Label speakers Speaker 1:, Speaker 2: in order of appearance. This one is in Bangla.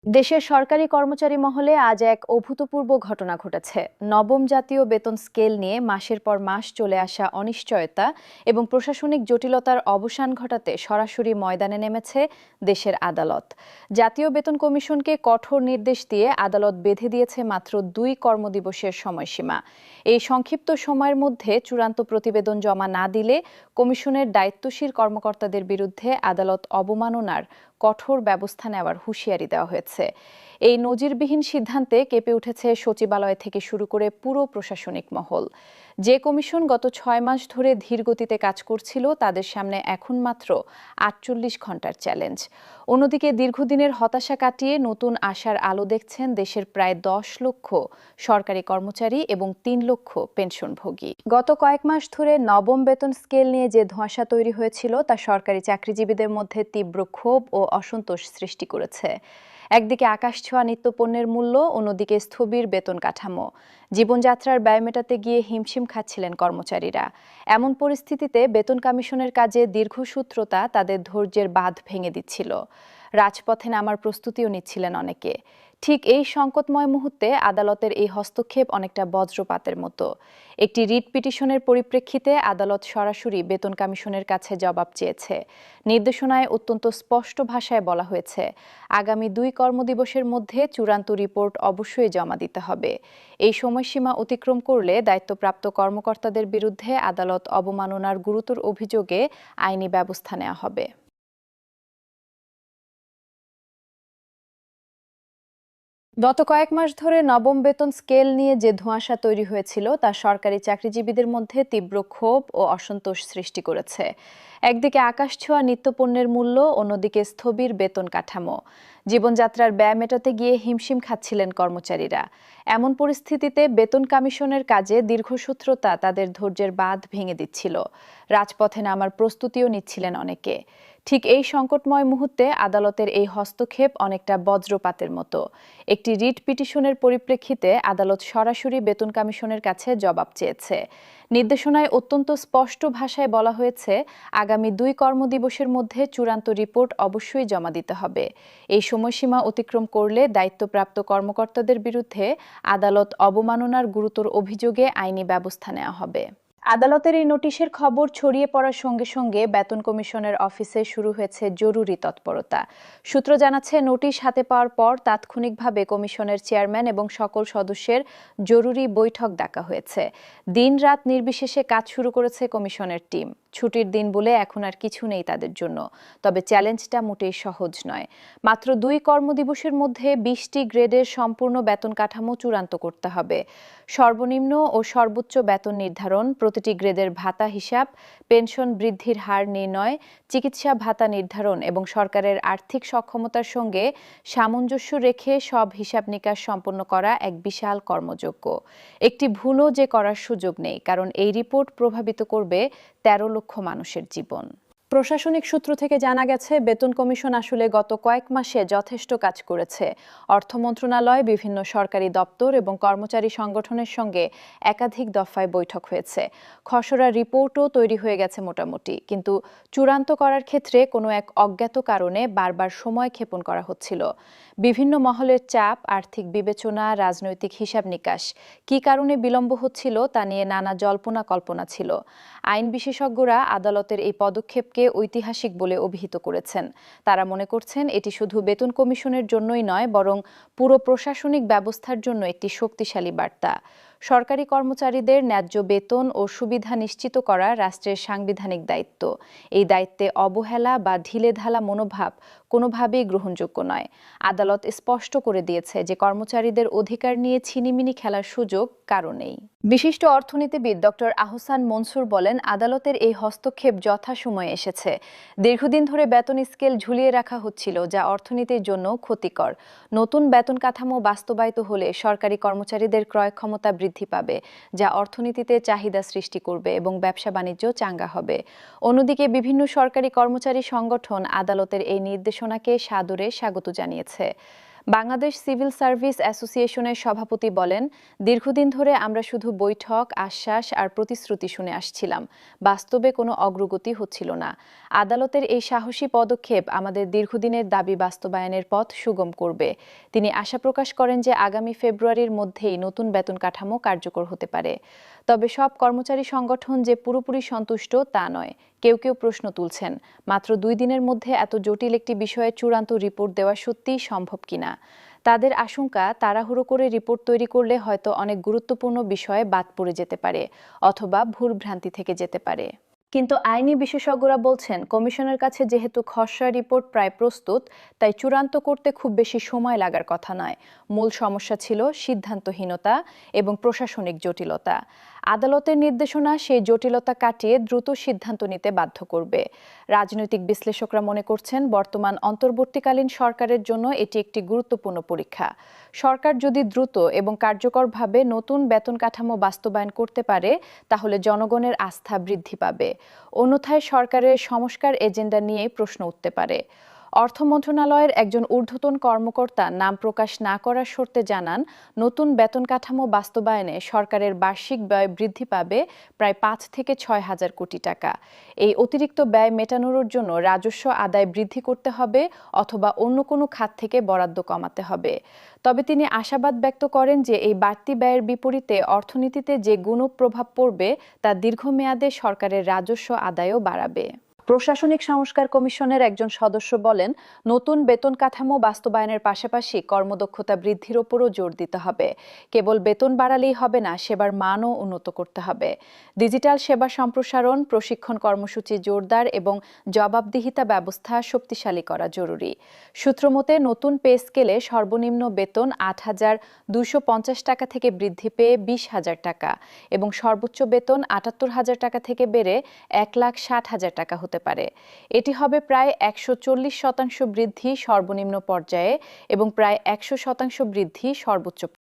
Speaker 1: দেশের সরকারি কর্মচারী মহলে আজ এক অভূতপূর্ব ঘটনা ঘটেছে। নবম জাতীয় বেতন স্কেল নিয়ে মাসের পর মাস চলে আসা অনিশ্চয়তা এবং প্রশাসনিক জটিলতার অবসান ঘটাতে সরাসরি ময়দানে নেমেছে দেশের আদালত। জাতীয় বেতন কমিশনকে কঠোর নির্দেশ দিয়ে আদালত বেঁধে দিয়েছে মাত্র 2 কর্মদিবসের সময়সীমা। এই সংক্ষিপ্ত সময়ের মধ্যে চূড়ান্ত প্রতিবেদন জমা না দিলে কমিশনের দায়িত্বশীল কর্মকর্তাদের বিরুদ্ধে আদালত অবমাননার কঠোর ব্যবস্থা নেওয়ার হুঁশিয়ারি দেওয়া হয়েছে। এই নজিরবিহীন সিদ্ধান্তে কেঁপে উঠেছে সচিবালয় থেকে শুরু করে পুরো প্রশাসনিক মহল। যে কমিশন গত 6 মাস ধরে ধীরগতিতে কাজ করছিল, তাদের সামনে এখন মাত্র 48 ঘন্টার চ্যালেঞ্জ। অন্যদিকে দীর্ঘদিনের হতাশা কাটিয়ে নতুন আশার আলো দেখছেন দেশের প্রায় 10 লক্ষ সরকারি কর্মচারী এবং 3 লক্ষ পেনশনভোগী। গত কয়েক মাস ধরে নবম বেতন স্কেল নিয়ে যে ধোঁয়াশা তৈরি হয়েছিল, তা সরকারি চাকরিজীবীদের মধ্যে তীব্র ক্ষোভ ও অসন্তোষ সৃষ্টি করেছে। একদিকে আকাশছোঁয়া নিত্যপণ্যের মূল্য, অন্যদিকে স্থবির বেতন কাঠামো। জীবনযাত্রার ব্যয় মেটাতে গিয়ে হিমশিম খাচ্ছিলেন কর্মচারীরা। এমন পরিস্থিতিতে বেতন কমিশনের কাজে দীর্ঘসূত্রতা তাদের ধৈর্যের বাঁধ ভেঙে দিচ্ছিল। রাজপথে নামার প্রস্তুতিও নিচ্ছিলেন অনেকে। ঠিক এই সংকটময় মুহূর্তে আদালতের এই হস্তক্ষেপ অনেকটা বজ্রপাতের মতো। একটি রিট পিটিশনের পরিপ্রেক্ষিতে আদালত সরাসরি বেতন কমিশনের কাছে জবাব চেয়েছে। নির্দেশনায় অত্যন্ত স্পষ্ট ভাষায় বলা হয়েছে, আগামী 2 কর্মদিবসের মধ্যে চূড়ান্ত রিপোর্ট অবশ্যই জমা দিতে হবে। এই সময়সীমা অতিক্রম করলে দায়িত্বপ্রাপ্ত কর্মকর্তাদের বিরুদ্ধে আদালত অবমাননার গুরুতর অভিযোগে আইনি ব্যবস্থা নেওয়া হবে। গত কয়েক মাস ধরে নবম বেতন স্কেল নিয়ে যে ধোঁয়াশা তৈরি হয়েছিল, তা সরকারি চাকরিজীবীদের মধ্যে তীব্র ক্ষোভ ও অসন্তোষ সৃষ্টি করেছে। একদিকে আকাশছোঁয়া নিত্যপণ্যের মূল্য, অন্যদিকে স্থবির বেতন কাঠামো। জীবনযাত্রার ব্যয় মেটাতে গিয়ে হিমশিম খাচ্ছিলেন কর্মচারীরা। এমন পরিস্থিতিতে বেতন কমিশনের কাজে দীর্ঘসূত্রতা তাদের ধৈর্যের বাঁধ ভেঙে দিচ্ছিল। রাজপথে নামার প্রস্তুতিও নিচ্ছিলেন অনেকে। ঠিক এই সংকটময় মুহূর্তে আদালতের এই হস্তক্ষেপ অনেকটা বজ্রপাতের মতো। একটি রিট পিটিশনের পরিপ্রেক্ষিতে আদালত সরাসরি বেতন কমিশনের কাছে জবাব চেয়েছে। নির্দেশনায় অত্যন্ত স্পষ্ট ভাষায় বলা হয়েছে, আগামী 2 কর্মদিবসের মধ্যে চূড়ান্ত রিপোর্ট অবশ্যই জমা দিতে হবে। এই সময়সীমা অতিক্রম করলে দায়িত্বপ্রাপ্ত কর্মকর্তাদের বিরুদ্ধে আদালত অবমাননার গুরুতর অভিযোগে আইনি ব্যবস্থা নেওয়া হবে। আদালতের এই নোটিশের খবর ছড়িয়ে পড়ার সঙ্গে সঙ্গে বেতন কমিশনের অফিসে শুরু হয়েছে জরুরি তৎপরতা। সূত্র জানাচ্ছে, নোটিশ হাতে পাওয়ার পর তাৎক্ষণিকভাবে কমিশনের চেয়ারম্যান এবং সকল সদস্যের জরুরি বৈঠক ডাকা হয়েছে। দিন-রাত নির্বিশেষে কাজ শুরু করেছে কমিশনের টিম। ছুটির দিন বলে এখন আর কিছু নেই তাদের জন্য। তবে চ্যালেঞ্জটা মোটেই সহজ নয়। মাত্র 2 কর্মদিবসের মধ্যে 20টি গ্রেডের সম্পূর্ণ বেতন কাঠামো চূড়ান্ত করতে হবে। সর্বনিম্ন ও সর্বোচ্চ বেতন নির্ধারণ, প্রতিটি গ্রেডের ভাতা হিসাব, পেনশন বৃদ্ধির হার নির্ণয়, চিকিৎসা ভাতা নির্ধারণ এবং সরকারের আর্থিক সক্ষমতার সঙ্গে সামঞ্জস্য রেখে সব হিসাব নিকাশ সম্পন্ন করা এক বিশাল কর্মযজ্ঞ। একটি ভুলও যে করার সুযোগ নেই, কারণ এই রিপোর্ট প্রভাবিত করবে 13 লক্ষ মানুষের জীবন। প্রশাসনিক সূত্র থেকে জানা গেছে, বেতন কমিশন আসলে গত কয়েক মাসে যথেষ্ট কাজ করেছে। অর্থ মন্ত্রণালয়, বিভিন্ন সরকারি দপ্তর এবং কর্মচারী সংগঠনের সঙ্গে একাধিক দফায় বৈঠক হয়েছে। খসড়া রিপোর্টও তৈরি হয়ে গেছে মোটামুটি, কিন্তু চূড়ান্ত করার ক্ষেত্রে কোনো এক অজ্ঞাত কারণে বারবার সময় ক্ষেপণ করা হচ্ছিল। বিভিন্ন মহলের চাপ, আর্থিক বিবেচনা, রাজনৈতিক হিসাব নিকাশ, কী কারণে বিলম্ব হচ্ছিল তা নিয়ে নানা জল্পনা কল্পনা ছিল। আইন বিশেষজ্ঞরা আদালতের এই পদক্ষেপকে ঐতিহাসিক বলে অভিহিত করেছেন। তারা মনে করছেন, এটি শুধু বেতন কমিশনের জন্যই নয়, বরং পুরো প্রশাসনিক ব্যবস্থার জন্য একটি শক্তিশালী বার্তা। সরকারি কর্মচারীদের ন্যায্য বেতন ও সুবিধা নিশ্চিত করা রাষ্ট্রের সাংবিধানিক দায়িত্ব। এই দায়িত্বে অবহেলা বা ঢিলেঢালা মনোভাব কোনোভাবেই গ্রহণযোগ্য নয়। আদালত স্পষ্ট করে দিয়েছে যে কর্মচারীদের অধিকার নিয়ে ছিনিমিনি খেলার সুযোগ কারও নেই। বিশিষ্ট অর্থনীতিবিদ ডক্টর আহসান মনসুর বলেন, আদালতের এই হস্তক্ষেপ যথাসময়ে এসেছে। দীর্ঘদিন ধরে বেতন স্কেল ঝুলিয়ে রাখা হচ্ছিল, যা অর্থনীতির জন্য ক্ষতিকর। নতুন বেতন কাঠামো বাস্তবায়িত হলে সরকারি কর্মচারীদের ক্রয় ক্ষমতা বৃদ্ধি পাবে, যা অর্থনীতিতে চাহিদা সৃষ্টি করবে এবং ব্যবসা বাণিজ্য চাঙ্গা হবে। অন্যদিকে বিভিন্ন সরকারি কর্মচারী সংগঠন আদালতের এই নির্দেশনাকে সাদরে স্বাগত জানিয়েছে। বাংলাদেশ সিভিল সার্ভিস অ্যাসোসিয়েশনের সভাপতি বলেন, দীর্ঘদিন ধরে আমরা শুধু বৈঠক, আশ্বাস আর প্রতিশ্রুতি শুনে আসছিলাম, বাস্তবে কোনো অগ্রগতি হচ্ছিল না। আদালতের এই সাহসী পদক্ষেপ আমাদের দীর্ঘদিনের দাবি বাস্তবায়নের পথ সুগম করবে। তিনি আশা প্রকাশ করেন যে আগামী ফেব্রুয়ারির মধ্যেই নতুন বেতন কাঠামো কার্যকর হতে পারে। তবে সব কর্মচারী সংগঠন যে পুরোপুরি সন্তুষ্ট তা নয়। কেউ কেউ প্রশ্ন তুলছেন, মাত্র 2 দিনের মধ্যে এত জটিল একটি বিষয়ে চূড়ান্ত রিপোর্ট দেওয়া সত্যিই সম্ভব কিনা। তাদের আশঙ্কা, তাড়াহুড়ো করে রিপোর্ট তৈরি করলে হয়তো অনেক গুরুত্বপূর্ণ বিষয়ে বাদ পড়ে যেতে পারে অথবা ভুলভ্রান্তি থেকে যেতে পারে। কিন্তু আইনি বিশেষজ্ঞরা বলছেন, কমিশনের কাছে যেহেতু খসড়া রিপোর্ট প্রায় প্রস্তুত, তাই চূড়ান্ত করতে খুব বেশি সময় লাগার কথা নয়। মূল সমস্যা ছিল সিদ্ধান্তহীনতা এবং প্রশাসনিক জটিলতা। আদালতের নির্দেশনা সেই জটিলতা কাটিয়ে দ্রুত সিদ্ধান্ত নিতে বাধ্য করবে। রাজনৈতিক বিশ্লেষকরা মনে করছেন, বর্তমান অন্তর্বর্তীকালীন সরকারের জন্য এটি একটি গুরুত্বপূর্ণ পরীক্ষা। সরকার যদি দ্রুত এবং কার্যকরভাবে নতুন বেতন কাঠামো বাস্তবায়ন করতে পারে, তাহলে জনগণের আস্থা বৃদ্ধি পাবে। অন্যথায় সরকারের সংস্কার এজেন্ডা নিয়ে প্রশ্ন উঠতে পারে। অর্থ মন্ত্রণালয়ের একজন ঊর্ধ্বতন কর্মকর্তা নাম প্রকাশ না করার শর্তে জানান, নতুন বেতন কাঠামো বাস্তবায়নে সরকারের বার্ষিক ব্যয় বৃদ্ধি পাবে প্রায় 5 থেকে 6 হাজার কোটি টাকা। এই অতিরিক্ত ব্যয় মেটানোর জন্য রাজস্ব আদায় বৃদ্ধি করতে হবে অথবা অন্য কোনো খাত থেকে বরাদ্দ কমাতে হবে। তবে তিনি আশাবাদ ব্যক্ত করেন যে এই বাড়তি ব্যয়ের বিপরীতে অর্থনীতিতে যে গুণ প্রভাব পড়বে তা দীর্ঘমেয়াদে সরকারের রাজস্ব আদায়ও বাড়াবে। প্রশাসনিক সংস্কার কমিশনের একজন সদস্য বলেন, নতুন বেতন কাঠামো বাস্তবায়নের পাশাপাশি কর্মদক্ষতা বৃদ্ধির ওপরও জোর দিতে হবে। কেবল বেতন বাড়ালেই হবে না, সেবার মানও উন্নত করতে হবে। ডিজিটাল সেবা সম্প্রসারণ, প্রশিক্ষণ কর্মসূচি জোরদার এবং জবাবদিহিতা ব্যবস্থা শক্তিশালী করা জরুরি। সূত্রমতে, নতুন পে স্কেলে সর্বনিম্ন বেতন 8,250 টাকা থেকে বৃদ্ধি পেয়ে 20,000 টাকা এবং সর্বোচ্চ বেতন 78,000 টাকা থেকে বেড়ে 1,60,000 টাকা হতে পারে। এটি হবে প্রায় 140% বৃদ্ধি সর্বনিম্ন পর্যায়ে এবং প্রায় 100% বৃদ্ধি সর্বোচ্চ